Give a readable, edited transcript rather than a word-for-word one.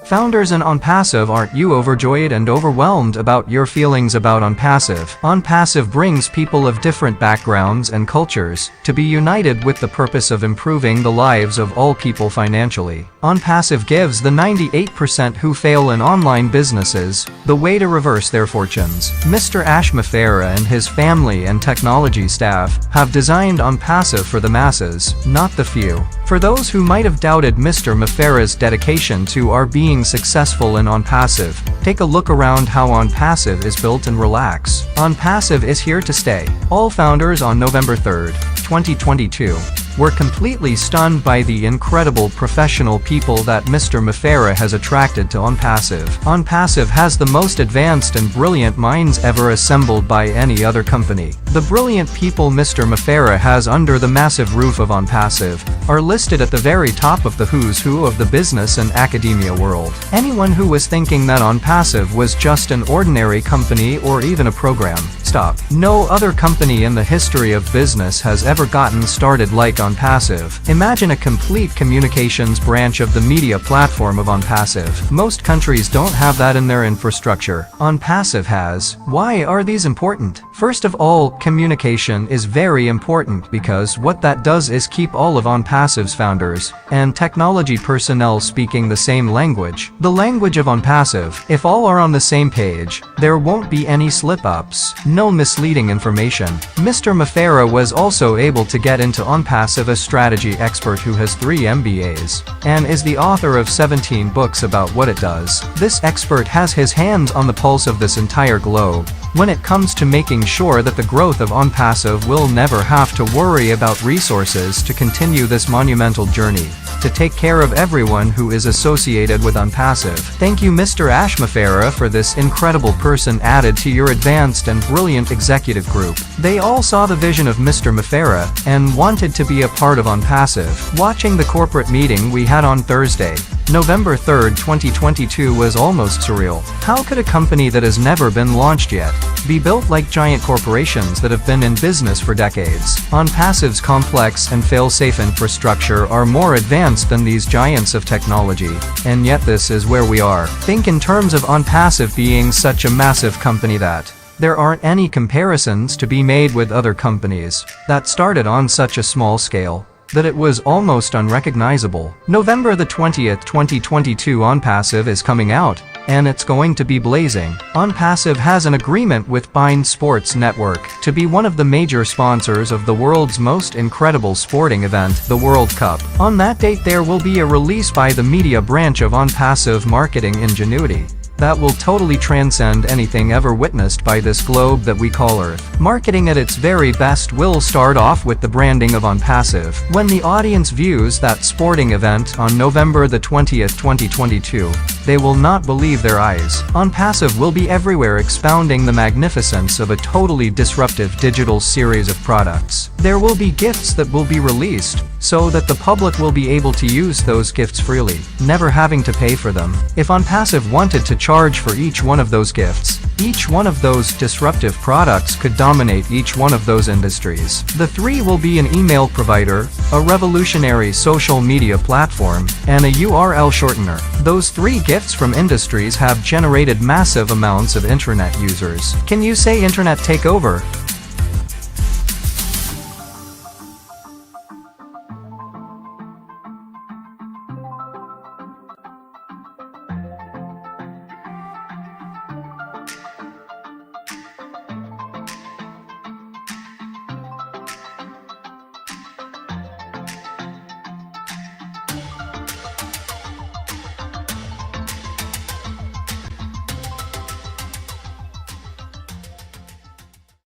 Founders in ONPASSIVE, aren't you overjoyed and overwhelmed about your feelings about ONPASSIVE? ONPASSIVE brings people of different backgrounds and cultures to be united with the purpose of improving the lives of all people financially. ONPASSIVE gives the 98% who fail in online businesses the way to reverse their fortunes. Mr. Ash Mafera and his family and technology staff have designed ONPASSIVE for the masses, not the few. For those who might have doubted Mr. Mafera's dedication to our being successful in ONPASSIVE, take a look around how ONPASSIVE is built and relax. ONPASSIVE is here to stay. All founders on November 3rd, 2022, were completely stunned by the incredible professional people that Mr. Mafera has attracted to ONPASSIVE. ONPASSIVE has the most advanced and brilliant minds ever assembled by any other company. The brilliant people Mr. Mafera has under the massive roof of ONPASSIVE are listed at the very top of the who's who of the business and academia world. Anyone who was thinking that ONPASSIVE was just an ordinary company or even a program, stop. No other company in the history of business has ever gotten started like ONPASSIVE. Imagine a complete communications branch of the media platform of ONPASSIVE. Most countries don't have that in their infrastructure. ONPASSIVE has. Why are these important? First of all, communication is very important because what that does is keep all of ONPASSIVE's founders and technology personnel speaking the same language. The language of ONPASSIVE. If all are on the same page, there won't be any slip-ups, no misleading information. Mr. Mafera was also able to get into ONPASSIVE, a strategy expert who has 3 MBAs and is the author of 17 books about what it does. This expert has his hands on the pulse of this entire globe when it comes to making sure that the growth of ONPASSIVE will never have to worry about resources to continue this monumental journey, to take care of everyone who is associated with ONPASSIVE. Thank you Mr. Ash Mafera for this incredible person added to your advanced and brilliant executive group. They all saw the vision of Mr. Mafera and wanted to be a part of ONPASSIVE. Watching the corporate meeting we had on Thursday, November 3rd, 2022 was almost surreal. How could a company that has never been launched yet be built like giant corporations that have been in business for decades? ONPASSIVE's complex and fail-safe infrastructure are more advanced than these giants of technology, and yet this is where we are. Think in terms of ONPASSIVE being such a massive company that there aren't any comparisons to be made with other companies that started on such a small scale that it was almost unrecognizable. November the 20th, 2022 ONPASSIVE is coming out, and it's going to be blazing. ONPASSIVE has an agreement with Bein Sports Network to be one of the major sponsors of the world's most incredible sporting event, the World Cup. On that date there will be a release by the media branch of ONPASSIVE Marketing Ingenuity that will totally transcend anything ever witnessed by this globe that we call Earth. Marketing at its very best will start off with the branding of ONPASSIVE. When the audience views that sporting event on November the 20th, 2022, they will not believe their eyes. ONPASSIVE will be everywhere expounding the magnificence of a totally disruptive digital series of products. There will be gifts that will be released so that the public will be able to use those gifts freely, never having to pay for them. If ONPASSIVE wanted to charge for each one of those gifts, each one of those disruptive products could dominate each one of those industries. The 3 will be an email provider, a revolutionary social media platform, and a URL shortener. Those 3 gifts from industries have generated massive amounts of internet users. Can you say internet takeover?